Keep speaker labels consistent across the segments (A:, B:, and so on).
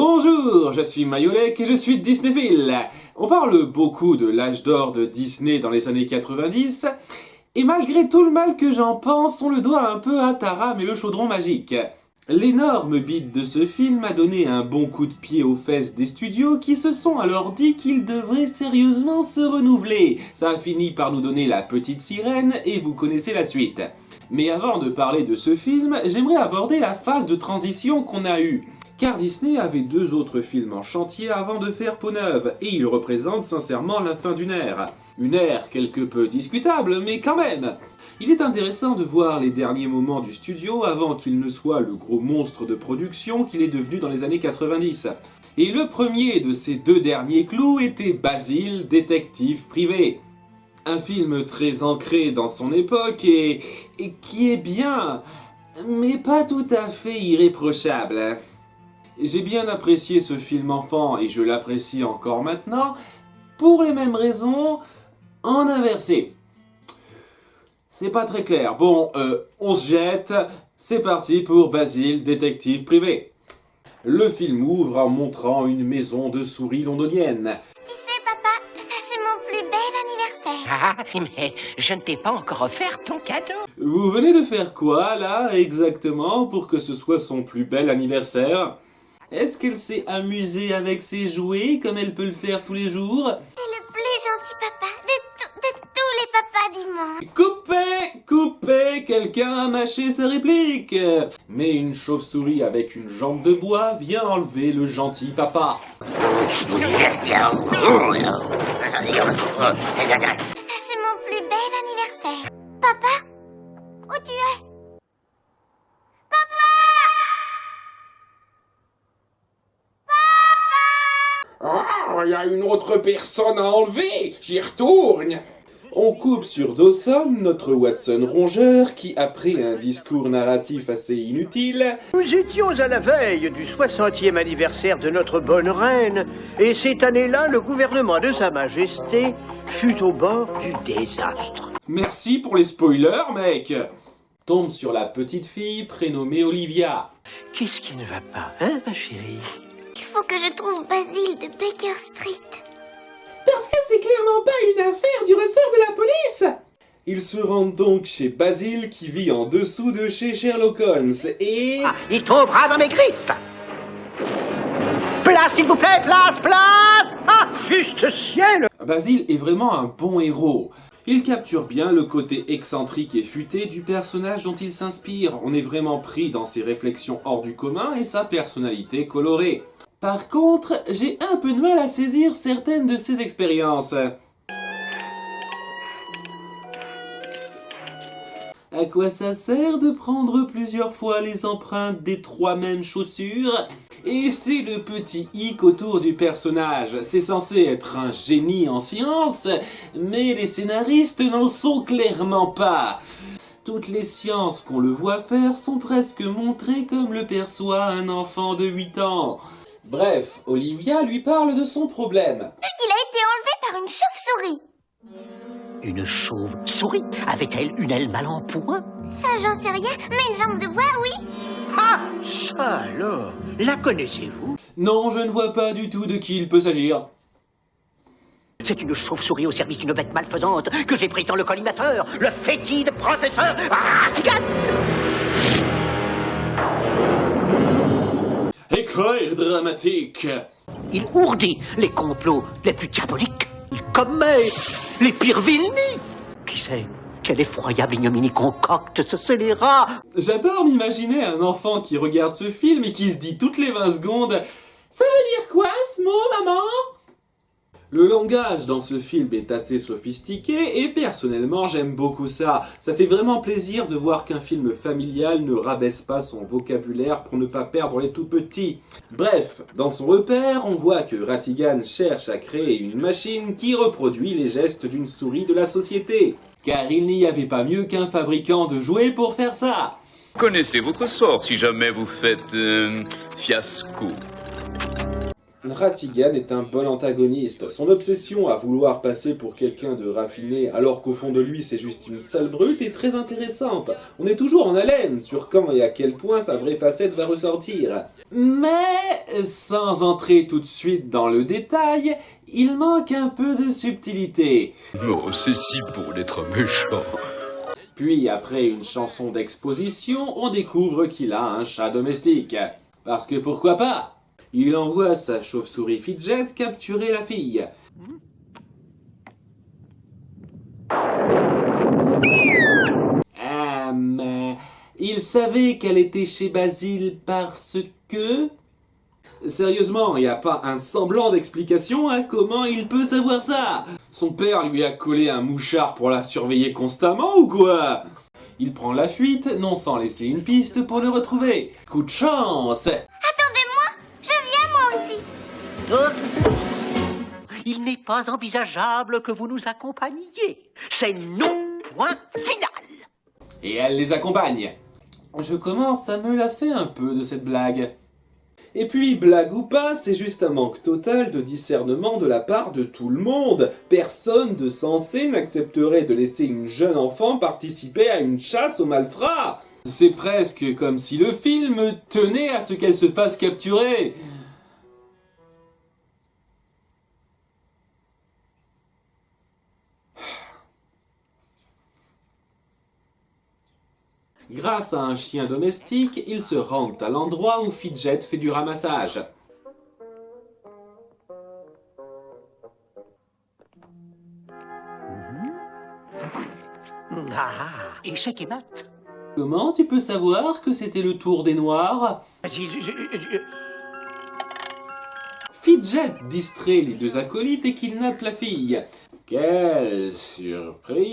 A: Bonjour, je suis Mayolek et je suis Disneyphile. On parle beaucoup de l'âge d'or de Disney dans les années 90, et malgré tout le mal que j'en pense, on le doit un peu à Taram et le chaudron magique. L'énorme bide de ce film a donné un bon coup de pied aux fesses des studios qui se sont alors dit qu'ils devraient sérieusement se renouveler. Ça a fini par nous donner La Petite Sirène et vous connaissez la suite. Mais avant de parler de ce film, j'aimerais aborder la phase de transition qu'on a eue. Car Disney avait 2 autres films en chantier avant de faire peau neuve, et ils représentent sincèrement la fin d'une ère. Une ère quelque peu discutable, mais quand même. Il est intéressant de voir les derniers moments du studio avant qu'il ne soit le gros monstre de production qu'il est devenu dans les années 90. Et le premier de ces 2 derniers clous était Basile, détective privé. Un film très ancré dans son époque et qui est bien, mais pas tout à fait irréprochable. J'ai bien apprécié ce film enfant et je l'apprécie encore maintenant, pour les mêmes raisons, en inversé. C'est pas très clair. Bon, on se jette, c'est parti pour Basile, détective privé. Le film ouvre en montrant une maison de souris londonienne.
B: Tu sais, papa, ça c'est mon plus bel anniversaire.
C: Ah, mais je ne t'ai pas encore offert ton cadeau.
A: Vous venez de faire quoi, là, exactement, pour que ce soit son plus bel anniversaire ? Est-ce qu'elle s'est amusée avec ses jouets, comme elle peut le faire tous les jours ?
B: C'est le plus gentil papa de tous les papas du monde.
A: Coupez, quelqu'un a mâché sa réplique. Mais une chauve-souris avec une jambe de bois vient enlever le gentil papa.
B: Ça c'est mon plus bel anniversaire. Papa, où tu es ?
A: Oh, il y a une autre personne à enlever, j'y retourne. On coupe sur Dawson, notre Watson rongeur, qui, après un discours narratif assez inutile...
D: Nous étions à la veille du 60e anniversaire de notre bonne reine, et cette année-là, le gouvernement de Sa Majesté fut au bord du désastre.
A: Merci pour les spoilers, mec. Tombe sur la petite fille prénommée Olivia.
D: Qu'est-ce qui ne va pas, hein, ma chérie?
B: Il faut que je trouve Basile de Baker Street.
A: Parce que c'est clairement pas une affaire du ressort de la police. Ils se rendent donc chez Basile qui vit en dessous de chez Sherlock Holmes et...
D: Ah, il tombera dans mes griffes. Place, s'il vous plaît, place. Ah, juste ciel.
A: Basile est vraiment un bon héros. Il capture bien le côté excentrique et futé du personnage dont il s'inspire. On est vraiment pris dans ses réflexions hors du commun et sa personnalité colorée. Par contre, j'ai un peu de mal à saisir certaines de ses expériences. À quoi ça sert de prendre plusieurs fois les empreintes des 3 mêmes chaussures ? Et c'est le petit hic autour du personnage. C'est censé être un génie en sciences, mais les scénaristes n'en sont clairement pas. Toutes les sciences qu'on le voit faire sont presque montrées comme le perçoit un enfant de 8 ans. Bref, Olivia lui parle de son problème.
B: Il a été enlevé par une chauve-souris.
D: Une chauve-souris? Avait-elle une aile mal en point?
B: Ça, j'en sais rien, mais une jambe de bois, oui.
D: Ah, ça alors, la connaissez-vous?
A: Non, je ne vois pas du tout de qui il peut s'agir.
D: C'est une chauve-souris au service d'une bête malfaisante que j'ai prise dans le collimateur, le fétide professeur Ratigan.
A: Éclair dramatique.
D: Il ourdit les complots les plus diaboliques. Il commet les pires vilenies. Qui sait quelle effroyable ignominie concocte ce scélérat.
A: J'adore m'imaginer un enfant qui regarde ce film et qui se dit toutes les 20 secondes « Ça veut dire quoi ce mot, maman ?» Le langage dans ce film est assez sophistiqué et personnellement j'aime beaucoup ça. Ça fait vraiment plaisir de voir qu'un film familial ne rabaisse pas son vocabulaire pour ne pas perdre les tout petits. Bref, dans son repère, on voit que Ratigan cherche à créer une machine qui reproduit les gestes d'une souris de la société. Car il n'y avait pas mieux qu'un fabricant de jouets pour faire ça.
E: Connaissez votre sort si jamais vous faites fiasco.
A: Ratigan est un bon antagoniste. Son obsession à vouloir passer pour quelqu'un de raffiné alors qu'au fond de lui c'est juste une sale brute est très intéressante. On est toujours en haleine sur quand et à quel point sa vraie facette va ressortir. Mais, sans entrer tout de suite dans le détail, il manque un peu de subtilité.
E: Oh, c'est si beau d'être méchant.
A: Puis, après une chanson d'exposition, on découvre qu'il a un chat domestique. Parce que pourquoi pas? Il envoie sa chauve-souris Fidget capturer la fille. Mais il savait qu'elle était chez Basile parce que... Sérieusement, il n'y a pas un semblant d'explication à comment il peut savoir ça? Son père lui a collé un mouchard pour la surveiller constamment ou quoi? Il prend la fuite, non sans laisser une piste pour le retrouver. Coup de chance!
D: Il n'est pas envisageable que vous nous accompagniez. C'est non, point final.
A: Et elle les accompagne. Je commence à me lasser un peu de cette blague. Et puis, blague ou pas, c'est juste un manque total de discernement de la part de tout le monde. Personne de sensé n'accepterait de laisser une jeune enfant participer à une chasse aux malfrats. C'est presque comme si le film tenait à ce qu'elle se fasse capturer. Grâce à un chien domestique, ils se rendent à l'endroit où Fidget fait du ramassage.
D: Ah, échec et mat.
A: Comment tu peux savoir que c'était le tour des Noirs? Fidget distrait les deux acolytes et kidnappe la fille. Quelle surprise!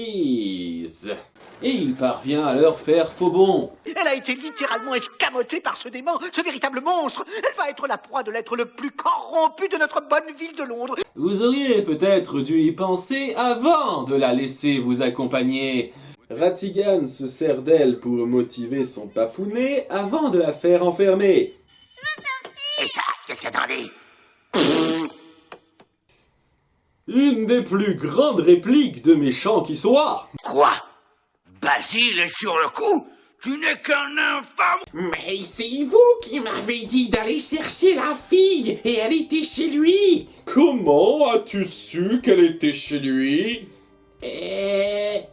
A: Et il parvient à leur faire faux bond.
D: Elle a été littéralement escamotée par ce démon, ce véritable monstre. Elle va être la proie de l'être le plus corrompu de notre bonne ville de Londres.
A: Vous auriez peut-être dû y penser avant de la laisser vous accompagner. Ratigan se sert d'elle pour motiver son papounet avant de la faire enfermer.
C: Et ça, qu'est-ce qu'attendez?
A: Une des plus grandes répliques de méchant qui soit.
C: Quoi? Basile est sur le coup? Tu n'es qu'un infâme!
F: Mais c'est vous qui m'avez dit d'aller chercher la fille et elle était chez lui.
A: Comment as-tu su qu'elle était chez lui?
F: Et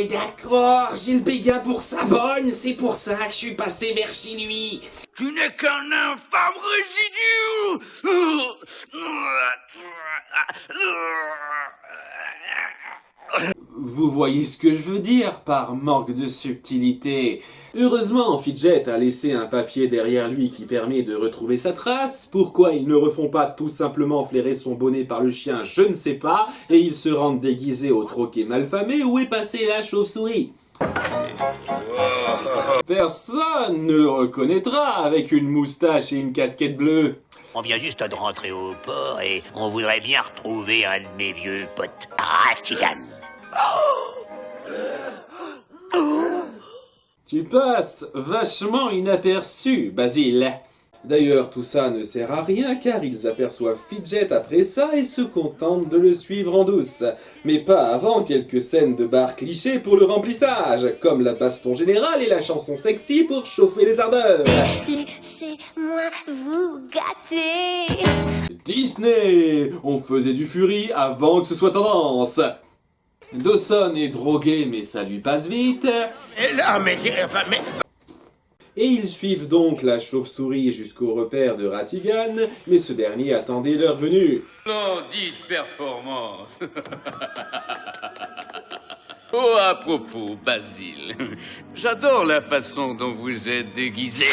F: d'accord, j'ai le béguin pour sa bonne, c'est pour ça que je suis passé vers chez lui.
C: Tu n'es qu'un infâme résidu!
A: Vous voyez ce que je veux dire par manque de subtilité. Heureusement, Fidget a laissé un papier derrière lui qui permet de retrouver sa trace. Pourquoi ils ne refont pas tout simplement flairer son bonnet par le chien, je ne sais pas, et ils se rendent déguisés au troquet malfamé où est passée la chauve-souris. Personne ne le reconnaîtra avec une moustache et une casquette bleue.
C: On vient juste de rentrer au port et on voudrait bien retrouver un de mes vieux potes, Ratigan.
A: Tu passes vachement inaperçu, Basile. D'ailleurs, tout ça ne sert à rien car ils aperçoivent Fidget après ça et se contentent de le suivre en douce. Mais pas avant quelques scènes de bar clichés pour le remplissage, comme la baston générale et la chanson sexy pour chauffer les ardeurs.
B: Laissez-moi vous gâter.
A: Disney! On faisait du Fury avant que ce soit tendance. Dawson est drogué mais ça lui passe vite. Et ils suivent donc la chauve-souris jusqu'au repère de Ratigan, mais ce dernier attendait leur venue.
E: Splendide performance. Oh, à propos, Basile, j'adore la façon dont vous êtes déguisé.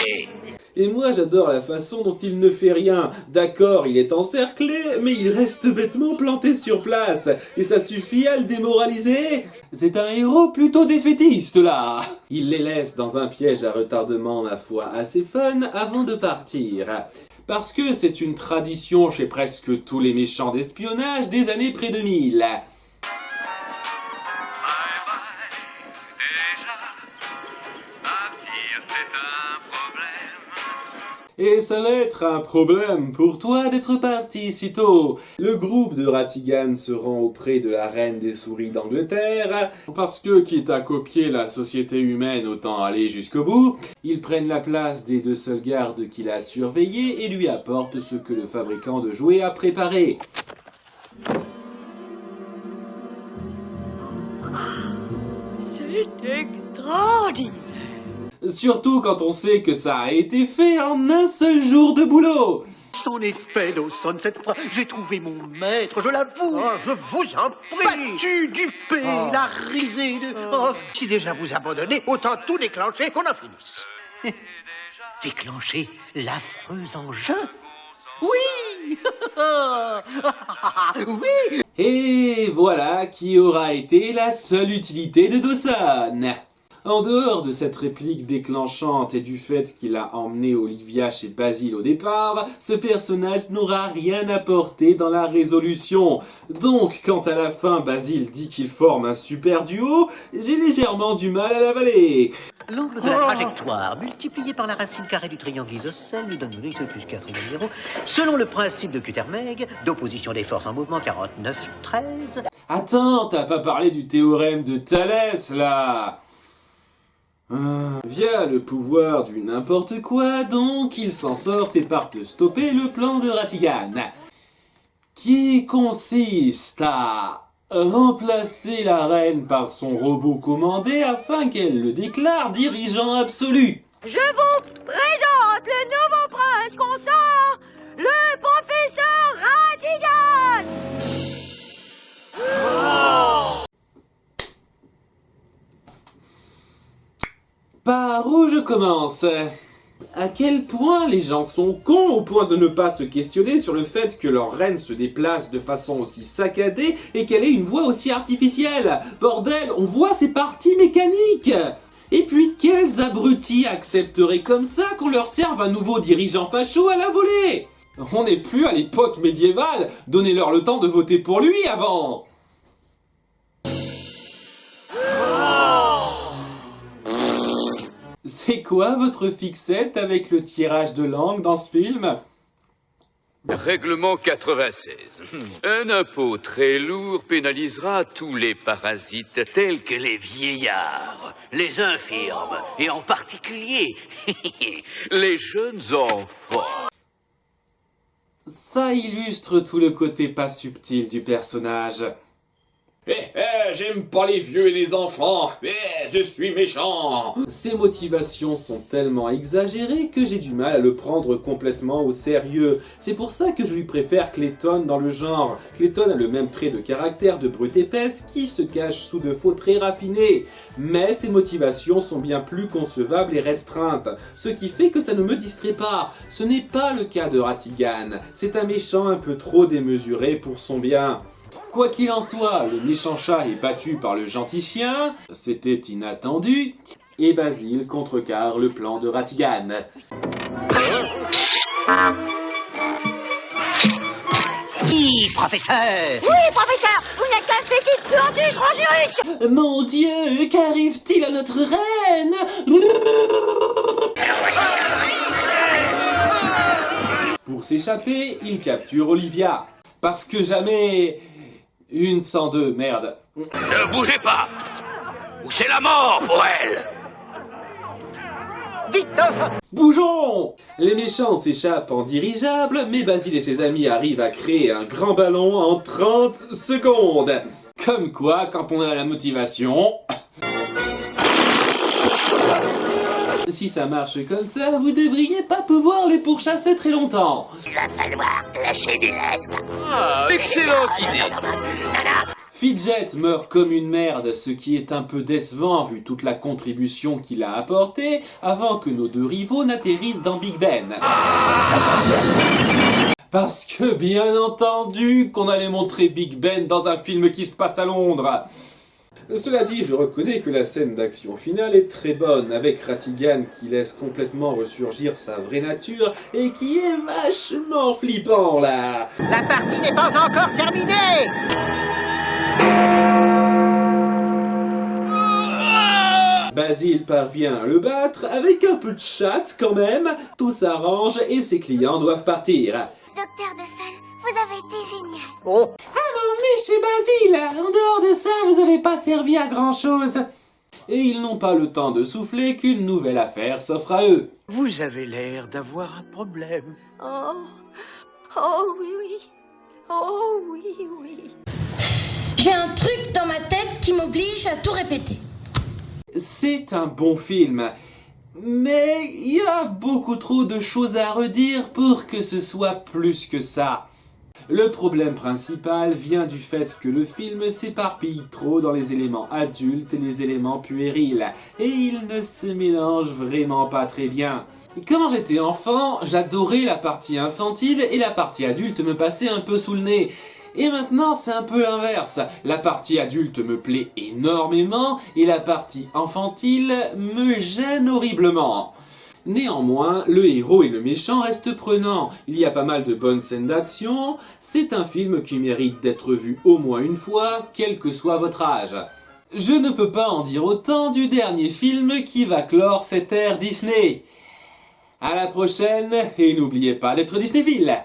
A: Et moi j'adore la façon dont il ne fait rien. D'accord, il est encerclé, mais il reste bêtement planté sur place. Et ça suffit à le démoraliser. C'est un héros plutôt défaitiste là. Il les laisse dans un piège à retardement, ma foi, assez fun avant de partir. Parce que c'est une tradition chez presque tous les méchants d'espionnage des années pré-2000. Et ça va être un problème pour toi d'être parti si tôt. Le groupe de Ratigan se rend auprès de la reine des souris d'Angleterre, parce que, quitte à copier la société humaine, autant aller jusqu'au bout. Ils prennent la place des 2 seuls gardes qu'il a surveillés et lui apportent ce que le fabricant de jouets a préparé.
G: C'est extraordinaire.
A: Surtout quand on sait que ça a été fait en un seul jour de boulot.
D: En effet, Dawson, cette fois, j'ai trouvé mon maître, je l'avoue. Oh, je vous en prie. Battu, dupé, la risée de... Oh, si déjà vous abandonnez, autant tout déclencher qu'on en finisse. Déclencher l'affreux engin? Oui. Oui.
A: Et voilà qui aura été la seule utilité de Dawson. En dehors de cette réplique déclenchante et du fait qu'il a emmené Olivia chez Basil au départ, ce personnage n'aura rien apporté dans la résolution. Donc, quand à la fin Basil dit qu'il forme un super duo, j'ai légèrement du mal à l'avaler.
D: L'angle de la trajectoire multiplié par la racine carrée du triangle isocèle nous donne x plus 4 égale 0. Selon le principe de Quatermain, d'opposition des forces en mouvement 49-13.
A: Attends, t'as pas parlé du théorème de Thalès, là? Via le pouvoir du n'importe quoi, donc, ils s'en sortent et partent stopper le plan de Ratigan, qui consiste à remplacer la reine par son robot commandé afin qu'elle le déclare dirigeant absolu.
G: Je vous présente le nouveau prince consort, le professeur Ratigan.
A: Par où je commence? À quel point les gens sont cons au point de ne pas se questionner sur le fait que leur reine se déplace de façon aussi saccadée et qu'elle ait une voix aussi artificielle. Bordel, on voit ses parties mécaniques. Et puis quels abrutis accepteraient comme ça qu'on leur serve un nouveau dirigeant facho à la volée? On n'est plus à l'époque médiévale, donnez-leur le temps de voter pour lui avant. C'est quoi votre fixette avec le tirage de langue dans ce film?
E: Règlement 96. Un impôt très lourd pénalisera tous les parasites tels que les vieillards, les infirmes et en particulier les jeunes enfants.
A: Ça illustre tout le côté pas subtil du personnage. J'aime pas les vieux et les enfants. Je suis méchant. Ses motivations sont tellement exagérées que j'ai du mal à le prendre complètement au sérieux. C'est pour ça que je lui préfère Clayton dans le genre. Clayton a le même trait de caractère de brute épaisse qui se cache sous de faux traits raffinés. Mais ses motivations sont bien plus concevables et restreintes. Ce qui fait que ça ne me distrait pas. Ce n'est pas le cas de Ratigan. C'est un méchant un peu trop démesuré pour son bien. Quoi qu'il en soit, le méchant chat est battu par le gentil chien, c'était inattendu, et Basil contrecarre le plan de Ratigan.
D: Professeur!
G: Oui, professeur, vous n'êtes qu'un petit plantus rangurus.
A: Mon Dieu, qu'arrive-t-il à notre reine? Pour s'échapper, il capture Olivia. Parce que jamais... Une 102, merde.
C: Ne bougez pas, ou c'est la mort pour elle.
D: Vite, Dawson!
A: Bougeons! Les méchants s'échappent en dirigeable, mais Basil et ses amis arrivent à créer un grand ballon en 30 secondes. Comme quoi, quand on a la motivation... Si ça marche comme ça, vous devriez pas pouvoir les pourchasser très longtemps.
C: Il va falloir lâcher du lest.
E: Ah, excellente idée.
A: Fidget meurt comme une merde, ce qui est un peu décevant vu toute la contribution qu'il a apportée avant que nos deux rivaux n'atterrissent dans Big Ben. Parce que bien entendu qu'on allait montrer Big Ben dans un film qui se passe à Londres. Cela dit, je reconnais que la scène d'action finale est très bonne, avec Ratigan qui laisse complètement ressurgir sa vraie nature et qui est vachement flippant là.
D: La partie n'est pas encore terminée!
A: Basile parvient à le battre avec un peu de chatte quand même, tout s'arrange et ses clients doivent partir.
B: Docteur de Sol, vous avez été génial.
D: Oh,
A: Emmenez chez Basile, en dehors de ça vous avez pas servi à grand chose. Et ils n'ont pas le temps de souffler qu'une nouvelle affaire s'offre à eux.
D: vous avez l'air d'avoir un problème.
G: Oh, oh oui, oui. Oh oui, oui.
H: J'ai un truc dans ma tête qui m'oblige à tout répéter.
A: C'est un bon film, mais il y a beaucoup trop de choses à redire pour que ce soit plus que ça. Le problème principal vient du fait que le film s'éparpille trop dans les éléments adultes et les éléments puérils, et il ne se mélange vraiment pas très bien. Quand j'étais enfant, j'adorais la partie infantile et la partie adulte me passait un peu sous le nez. Et maintenant, c'est un peu l'inverse. La partie adulte me plaît énormément et la partie infantile me gêne horriblement. Néanmoins, le héros et le méchant restent prenants. Il y a pas mal de bonnes scènes d'action. C'est un film qui mérite d'être vu au moins une fois, quel que soit votre âge. Je ne peux pas en dire autant du dernier film qui va clore cette ère Disney. À la prochaine et n'oubliez pas d'être Disneyphile.